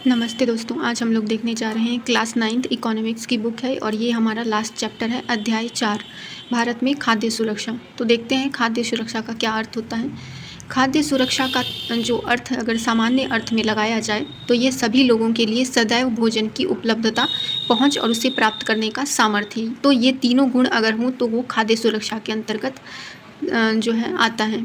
नमस्ते दोस्तों, आज हम लोग देखने जा रहे हैं क्लास 9th इकोनॉमिक्स की बुक है और ये हमारा लास्ट चैप्टर है अध्याय 4 भारत में खाद्य सुरक्षा। तो देखते हैं खाद्य सुरक्षा का क्या अर्थ होता है। खाद्य सुरक्षा का जो अर्थ अगर सामान्य अर्थ में लगाया जाए तो ये सभी लोगों के लिए सदैव भोजन की उपलब्धता, पहुंच और उसे प्राप्त करने का सामर्थ्य। तो ये तीनों गुण अगर हों तो वो खाद्य सुरक्षा के अंतर्गत जो है आता है।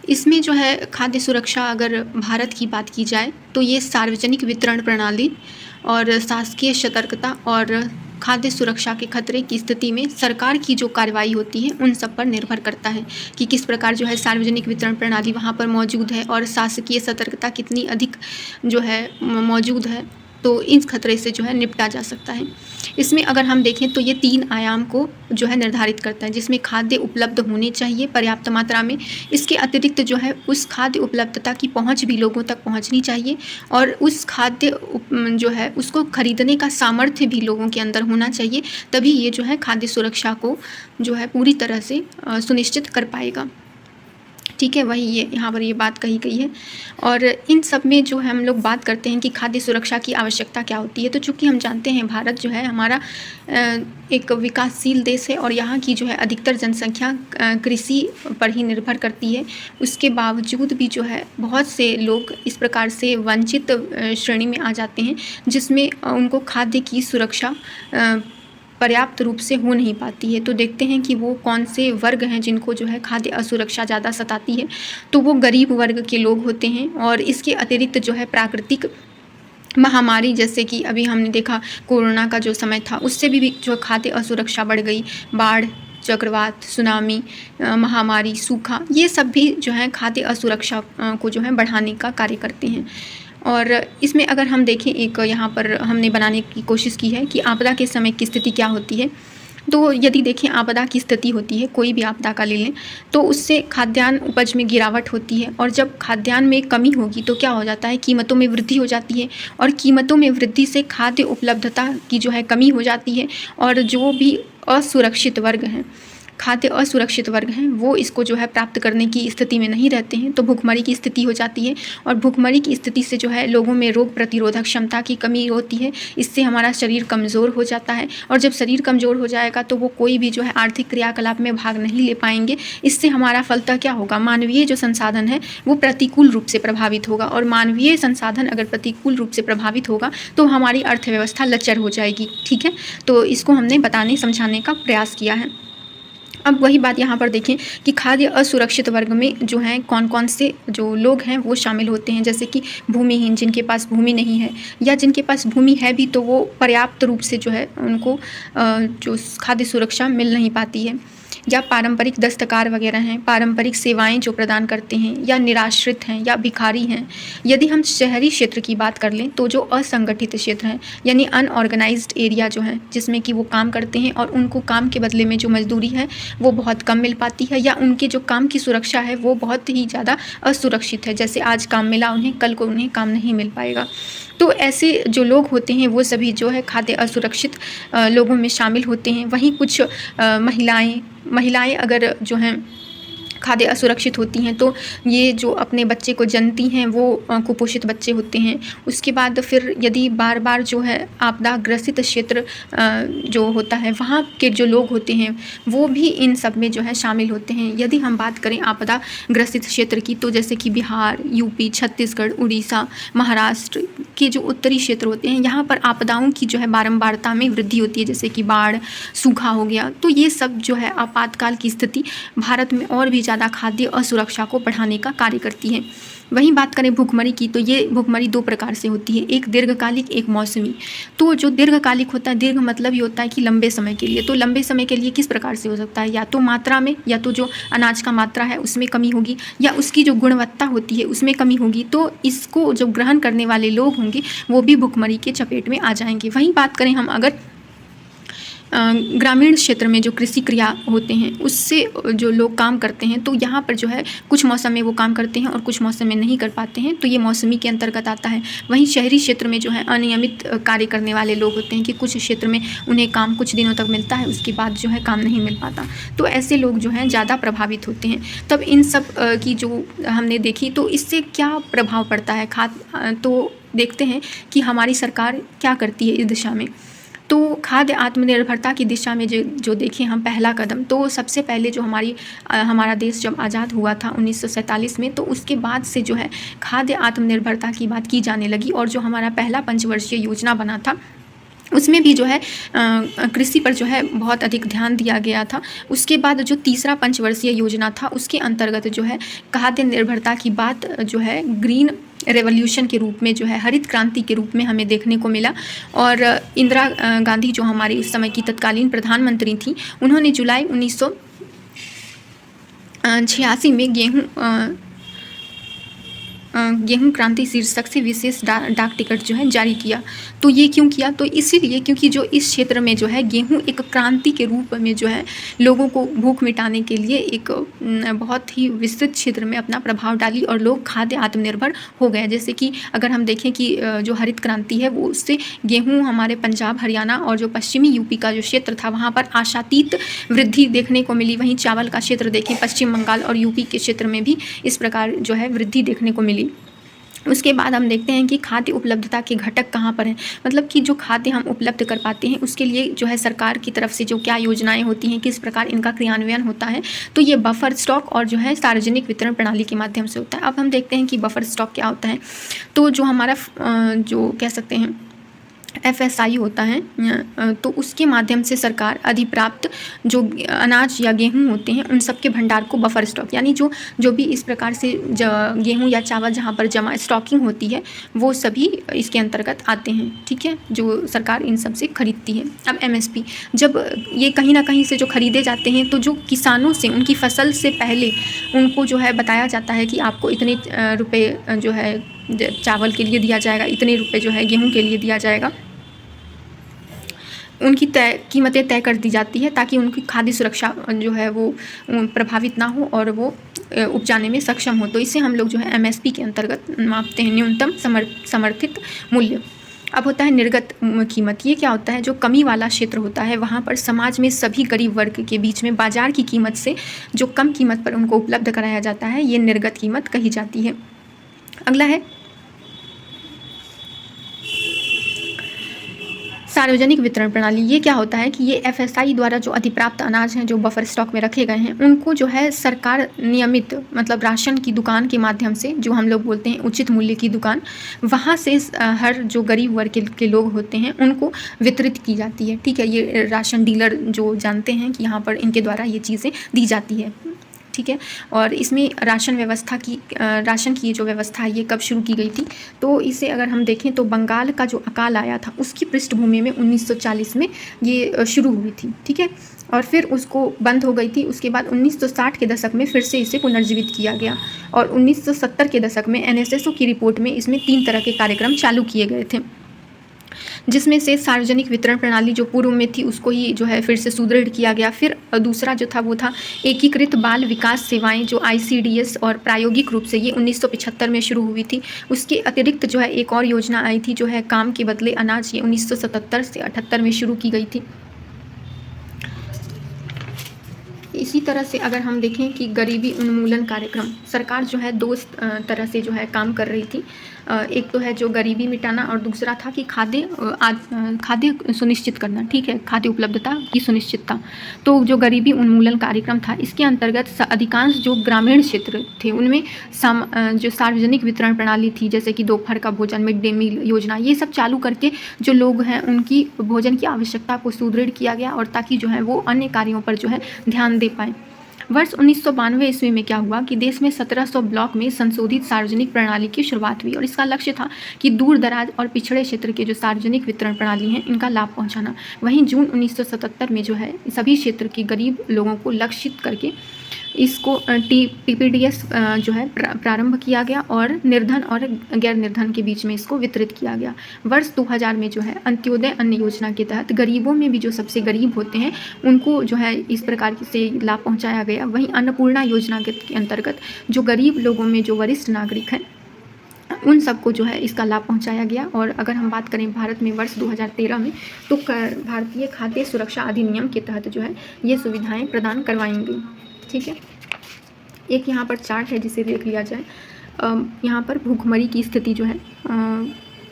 इसमें जो है खाद्य सुरक्षा अगर भारत की बात की जाए तो ये सार्वजनिक वितरण प्रणाली और शासकीय सतर्कता और खाद्य सुरक्षा के खतरे की स्थिति में सरकार की जो कार्रवाई होती है उन सब पर निर्भर करता है कि किस प्रकार जो है सार्वजनिक वितरण प्रणाली वहाँ पर मौजूद है और शासकीय सतर्कता कितनी अधिक जो है मौजूद है, तो इस खतरे से जो है निपटा जा सकता है। इसमें अगर हम देखें तो ये 3 आयाम को जो है निर्धारित करता है, जिसमें खाद्य उपलब्ध होनी चाहिए पर्याप्त मात्रा में। इसके अतिरिक्त जो है उस खाद्य उपलब्धता की पहुंच भी लोगों तक पहुंचनी चाहिए और उस खाद्य जो है उसको खरीदने का सामर्थ्य भी लोगों के अंदर होना चाहिए, तभी ये जो है खाद्य सुरक्षा को जो है पूरी तरह से सुनिश्चित कर पाएगा। ठीक है, वही ये यहाँ पर ये बात कही गई है। और इन सब में जो है हम लोग बात करते हैं कि खाद्य सुरक्षा की आवश्यकता क्या होती है। तो चूँकि हम जानते हैं भारत जो है हमारा एक विकासशील देश है और यहाँ की जो है अधिकतर जनसंख्या कृषि पर ही निर्भर करती है। उसके बावजूद भी जो है बहुत से लोग इस प्रकार से वंचित श्रेणी में आ जाते हैं जिसमें उनको खाद्य की सुरक्षा पर्याप्त रूप से हो नहीं पाती है। तो देखते हैं कि वो कौन से वर्ग हैं जिनको जो है खाद्य असुरक्षा ज़्यादा सताती है। तो वो गरीब वर्ग के लोग होते हैं और इसके अतिरिक्त जो है प्राकृतिक महामारी, जैसे कि अभी हमने देखा कोरोना का जो समय था, उससे भी जो खाद्य असुरक्षा बढ़ गई। बाढ़, चक्रवात, सुनामी, महामारी, सूखा, ये सब भी जो है खाद्य असुरक्षा को जो है बढ़ाने का कार्य करते हैं। और इसमें अगर हम देखें, एक यहाँ पर हमने बनाने की कोशिश की है कि आपदा के समय की स्थिति क्या होती है। तो यदि देखें आपदा की स्थिति होती है, कोई भी आपदा का ले लें, तो उससे खाद्यान्न उपज में गिरावट होती है और जब खाद्यान्न में कमी होगी तो क्या हो जाता है, कीमतों में वृद्धि हो जाती है और कीमतों में वृद्धि से खाद्य उपलब्धता की जो है कमी हो जाती है और जो भी असुरक्षित वर्ग हैं, खाद्य असुरक्षित वर्ग हैं, वो इसको जो है प्राप्त करने की स्थिति में नहीं रहते हैं। तो भुखमरी की स्थिति हो जाती है और भुखमरी की स्थिति से जो है लोगों में रोग प्रतिरोधक क्षमता की कमी होती है। इससे हमारा शरीर कमज़ोर हो जाता है और जब शरीर कमज़ोर हो जाएगा तो वो कोई भी जो है आर्थिक क्रियाकलाप में भाग नहीं ले पाएंगे। इससे हमारा फलतः क्या होगा, मानवीय जो संसाधन है वो प्रतिकूल रूप से प्रभावित होगा और मानवीय संसाधन अगर प्रतिकूल रूप से प्रभावित होगा तो हमारी अर्थव्यवस्था लचर हो जाएगी। ठीक है, तो इसको हमने बताने समझाने का प्रयास किया है। अब वही बात यहाँ पर देखें कि खाद्य असुरक्षित वर्ग में जो हैं कौन कौन से जो लोग हैं वो शामिल होते हैं, जैसे कि भूमिहीन, जिनके पास भूमि नहीं है या जिनके पास भूमि है भी तो वो पर्याप्त रूप से जो है उनको जो खाद्य सुरक्षा मिल नहीं पाती है, या पारंपरिक दस्तकार वगैरह हैं, पारंपरिक सेवाएं जो प्रदान करते हैं, या निराश्रित हैं या भिखारी हैं। यदि हम शहरी क्षेत्र की बात कर लें तो जो असंगठित क्षेत्र हैं यानी अनऑर्गेनाइज्ड एरिया जो है, जिसमें कि वो काम करते हैं और उनको काम के बदले में जो मजदूरी है वो बहुत कम मिल पाती है, या उनके जो काम की सुरक्षा है वो बहुत ही ज़्यादा असुरक्षित है। जैसे आज काम मिला उन्हें, कल को उन्हें काम नहीं मिल पाएगा। तो ऐसे जो लोग होते हैं वो सभी जो है खाद्य असुरक्षित लोगों में शामिल होते हैं। वहीं कुछ महिलाएं अगर जो हैं खाद्य असुरक्षित होती हैं तो ये जो अपने बच्चे को जन्मती हैं वो कुपोषित बच्चे होते हैं। उसके बाद फिर यदि बार बार जो है आपदा ग्रसित क्षेत्र जो होता है वहाँ के जो लोग होते हैं वो भी इन सब में जो है शामिल होते हैं। यदि हम बात करें आपदा ग्रसित क्षेत्र की तो जैसे कि बिहार, यूपी, छत्तीसगढ़, उड़ीसा, महाराष्ट्र के जो उत्तरी क्षेत्र होते हैं, यहाँ पर आपदाओं की जो है बारंबारता में वृद्धि होती है, जैसे कि बाढ़, सूखा हो गया। तो ये सब जो है आपातकाल की स्थिति भारत में और भी ज़्यादा खाद्य असुरक्षा को बढ़ाने का कार्य करती है। वहीं बात करें भुखमरी की तो ये भुखमरी 2 प्रकार से होती है, एक दीर्घकालिक, एक मौसमी। तो जो दीर्घकालिक होता है, दीर्घ मतलब ये होता है कि लंबे समय के लिए। तो लंबे समय के लिए किस प्रकार से हो सकता है, या तो मात्रा में, या तो जो अनाज का मात्रा है उसमें कमी होगी, या उसकी जो गुणवत्ता होती है उसमें कमी होगी। तो इसको जो ग्रहण करने वाले लोग होंगे वो भी भुखमरी के चपेट में आ जाएंगे। वहीं बात करें हम अगर ग्रामीण क्षेत्र में जो कृषि क्रिया होते हैं उससे जो लोग काम करते हैं, तो यहाँ पर जो है कुछ मौसम में वो काम करते हैं और कुछ मौसम में नहीं कर पाते हैं, तो ये मौसमी के अंतर्गत आता है। वहीं शहरी क्षेत्र में जो है अनियमित कार्य करने वाले लोग होते हैं कि कुछ क्षेत्र में उन्हें काम कुछ दिनों तक मिलता है, उसके बाद जो है काम नहीं मिल पाता, तो ऐसे लोग जो हैं ज़्यादा प्रभावित होते हैं। तब इन सब की जो हमने देखी तो इससे क्या प्रभाव पड़ता है तो देखते हैं कि हमारी सरकार क्या करती है इस दिशा में। तो खाद्य आत्मनिर्भरता की दिशा में जो देखें हम पहला कदम, तो सबसे पहले जो हमारा देश जब आज़ाद हुआ था 1947 में, तो उसके बाद से जो है खाद्य आत्मनिर्भरता की बात की जाने लगी। और जो हमारा पहला पंचवर्षीय योजना बना था उसमें भी जो है कृषि पर जो है बहुत अधिक ध्यान दिया गया था। उसके बाद जो तीसरा पंचवर्षीय योजना था उसके अंतर्गत जो है खाद्य निर्भरता की बात जो है ग्रीन रेवोल्यूशन के रूप में, जो है हरित क्रांति के रूप में हमें देखने को मिला। और इंदिरा गांधी जो हमारी उस समय की तत्कालीन प्रधानमंत्री थी, उन्होंने जुलाई 1986 में गेहूं क्रांति शीर्षक से विशेष डाक टिकट जो है जारी किया। तो ये क्यों किया? तो इसीलिए क्योंकि जो इस क्षेत्र में जो है गेहूं एक क्रांति के रूप में जो है लोगों को भूख मिटाने के लिए एक बहुत ही विस्तृत क्षेत्र में अपना प्रभाव डाली और लोग खाद्य आत्मनिर्भर हो गए। जैसे कि अगर हम देखें कि जो हरित क्रांति है वो उससे गेहूँ हमारे पंजाब, हरियाणा और जो पश्चिमी यूपी का जो क्षेत्र था वहाँ पर आशातीत वृद्धि देखने को मिली। वहीं चावल का क्षेत्र देखें, पश्चिम बंगाल और यूपी के क्षेत्र में भी इस प्रकार जो है वृद्धि देखने को मिली। उसके बाद हम देखते हैं कि खाद्य उपलब्धता के घटक कहाँ पर हैं, मतलब कि जो खाद्य हम उपलब्ध कर पाते हैं उसके लिए जो है सरकार की तरफ से जो क्या योजनाएं होती हैं, किस प्रकार इनका क्रियान्वयन होता है। तो ये बफर स्टॉक और जो है सार्वजनिक वितरण प्रणाली के माध्यम से होता है। अब हम देखते हैं कि बफर स्टॉक क्या होता है। तो जो हमारा जो कह सकते हैं FSI होता है, तो उसके माध्यम से सरकार अधिप्राप्त जो अनाज या गेहूं होते हैं उन सब के भंडार को बफर स्टॉक, यानी जो भी इस प्रकार से गेहूं या चावल जहां पर जमा स्टॉकिंग होती है वो सभी इसके अंतर्गत आते हैं। ठीक है, जो सरकार इन सब से खरीदती है। अब MSP, जब ये कहीं ना कहीं से जो खरीदे जाते हैं तो जो किसानों से उनकी फसल से पहले उनको जो है बताया जाता है कि आपको इतने रुपये जो है चावल के लिए दिया जाएगा, इतने रुपये जो है गेहूँ के लिए दिया जाएगा। उनकी कीमतें तय कर दी जाती है ताकि उनकी खाद्य सुरक्षा जो है वो प्रभावित ना हो और वो उपजाने में सक्षम हो। तो इसे हम लोग जो है MSP के अंतर्गत मापते हैं, न्यूनतम समर्थित मूल्य। अब होता है निर्गत कीमत। ये क्या होता है? जो कमी वाला क्षेत्र होता है वहाँ पर समाज में सभी गरीब वर्ग के बीच में बाजार की कीमत से जो कम कीमत पर उनको उपलब्ध कराया जाता है, ये निर्गत कीमत कही जाती है। अगला है सार्वजनिक वितरण प्रणाली। ये क्या होता है कि ये FSI द्वारा जो अधिप्राप्त अनाज हैं जो बफर स्टॉक में रखे गए हैं उनको जो है सरकार नियमित, मतलब राशन की दुकान के माध्यम से, जो हम लोग बोलते हैं उचित मूल्य की दुकान, वहाँ से हर जो गरीब वर्ग के लोग होते हैं उनको वितरित की जाती है। ठीक है, ये राशन डीलर जो जानते हैं कि यहाँ पर इनके द्वारा ये चीज़ें दी जाती है। ठीक है, और इसमें राशन की जो व्यवस्था है ये कब शुरू की गई थी? तो इसे अगर हम देखें तो बंगाल का जो अकाल आया था उसकी पृष्ठभूमि में 1940 में ये शुरू हुई थी। ठीक है, और फिर उसको बंद हो गई थी। उसके बाद 1960 के दशक में फिर से इसे पुनर्जीवित किया गया और 1970 के दशक में NSSO की रिपोर्ट में इसमें 3 तरह के कार्यक्रम चालू किए गए थे, जिसमें से सार्वजनिक वितरण प्रणाली जो पूर्व में थी उसको ही जो है फिर से सुदृढ़ किया गया। फिर दूसरा जो था वो था एकीकृत बाल विकास सेवाएं, जो ICDS, और प्रायोगिक रूप से ये 1975 में शुरू हुई थी। उसके अतिरिक्त जो है एक और योजना आई थी जो है काम के बदले अनाज, ये 1977 से 78 में शुरू की गई थी। इसी तरह से अगर हम देखें कि गरीबी उन्मूलन कार्यक्रम, सरकार जो है 2 तरह से जो है काम कर रही थी। एक तो है जो गरीबी मिटाना और दूसरा था कि खाद्य सुनिश्चित करना। ठीक है, खाद्य उपलब्धता की सुनिश्चितता। तो जो गरीबी उन्मूलन कार्यक्रम था इसके अंतर्गत अधिकांश जो ग्रामीण क्षेत्र थे उनमें जो सार्वजनिक वितरण प्रणाली थी, जैसे कि दोपहर का भोजन, मिड डे मील योजना, ये सब चालू करके जो लोग हैं उनकी भोजन की आवश्यकता को सुदृढ़ किया गया और ताकि जो है वो अन्य कार्यों पर जो है ध्यान दे पाएँ। वर्ष 1992 ईस्वी में क्या हुआ कि देश में 1700 ब्लॉक में संशोधित सार्वजनिक प्रणाली की शुरुआत हुई और इसका लक्ष्य था कि दूर दराज और पिछड़े क्षेत्र के जो सार्वजनिक वितरण प्रणाली हैं इनका लाभ पहुंचाना। वहीं जून 1977 में जो है सभी क्षेत्र के गरीब लोगों को लक्षित करके इसको TPDS जो है प्रारंभ किया गया और निर्धन और गैर निर्धन के बीच में इसको वितरित किया गया। वर्ष 2000 में जो है अंत्योदय अन्न योजना के तहत गरीबों में भी जो सबसे गरीब होते हैं उनको जो है इस प्रकार से लाभ पहुंचाया गया। वहीं अन्नपूर्णा योजना के अंतर्गत जो गरीब लोगों में जो वरिष्ठ नागरिक हैं उन सबको जो है इसका लाभ पहुंचाया गया। और अगर हम बात करें भारत में वर्ष 2013 में, तो भारतीय खाद्य सुरक्षा अधिनियम के तहत जो है ये सुविधाएं प्रदान करवाई गई। ठीक है, एक यहाँ पर चार्ट है जिसे देख लिया जाए। यहाँ पर भूखमरी की स्थिति जो है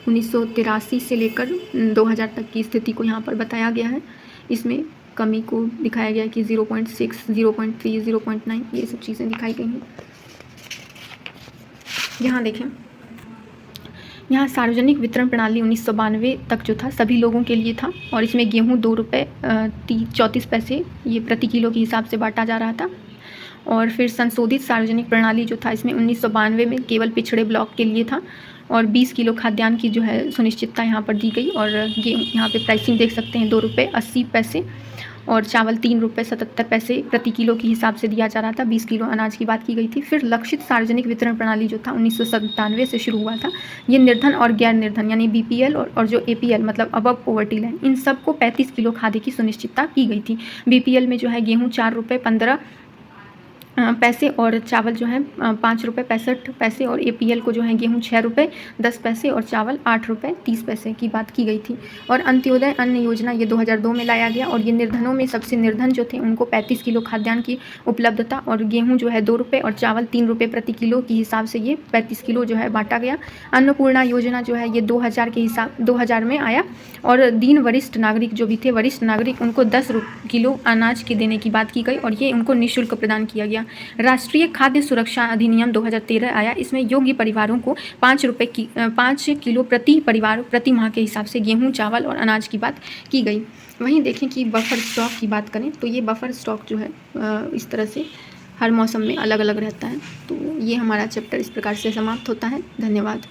1983 से लेकर 2000 तक की स्थिति को यहाँ पर बताया गया है। इसमें कमी को दिखाया गया है कि 0.6, 0.3, 0.9 ये सब चीज़ें दिखाई गई हैं। यहाँ देखें, यहाँ सार्वजनिक वितरण प्रणाली 1992 तक जो था सभी लोगों के लिए था और इसमें गेहूँ 2 रुपये 34 पैसे ये प्रति किलो के हिसाब से बांटा जा रहा था। और फिर संशोधित सार्वजनिक प्रणाली जो था इसमें 1992 में केवल पिछड़े ब्लॉक के लिए था और 20 किलो खाद्यान्न की जो है सुनिश्चितता यहाँ पर दी गई। और गेहूँ यहाँ पे प्राइसिंग देख सकते हैं 2 रुपये 80 पैसे और चावल 3 रुपये 77 पैसे प्रति किलो के हिसाब से दिया जा रहा था। 20 किलो अनाज की बात की गई थी। फिर लक्षित सार्वजनिक वितरण प्रणाली जो था 1997 से शुरू हुआ था। ये निर्धन और गैर निर्धन यानी BPL और जो APL मतलब अबव पोवर्टी लाइन, इन सबको 35 किलो खाद्य की सुनिश्चितता की गई थी। BPL में जो है गेहूँ 4 रुपये 15 पैसे और चावल जो है 5 रुपये 65 पैसे और APL को जो है गेहूँ 6 रुपये 10 पैसे और चावल 8 रुपये 30 पैसे की बात की गई थी। और अंत्योदय अन्न योजना ये 2002 में लाया गया और ये निर्धनों में सबसे निर्धन जो थे उनको 35 किलो खाद्यान्न की उपलब्धता और गेहूँ जो है 2 रुपये और चावल 3 रुपये प्रति किलो के हिसाब से ये 35 किलो जो है बांटा गया। अन्नपूर्णा योजना जो है ये 2000 में आया और दीन वरिष्ठ नागरिक जो भी थे वरिष्ठ नागरिक उनको 10 किलो अनाज के देने की बात की गई और ये उनको निःशुल्क प्रदान किया गया। राष्ट्रीय खाद्य सुरक्षा अधिनियम 2013 आया। इसमें योग्य परिवारों को 5 किलो प्रति परिवार प्रति माह के हिसाब से गेहूं चावल और अनाज की बात की गई। वहीं देखें कि बफर स्टॉक की बात करें तो ये बफर स्टॉक जो है इस तरह से हर मौसम में अलग अलग रहता है। तो ये हमारा चैप्टर इस प्रकार से समाप्त होता है। धन्यवाद।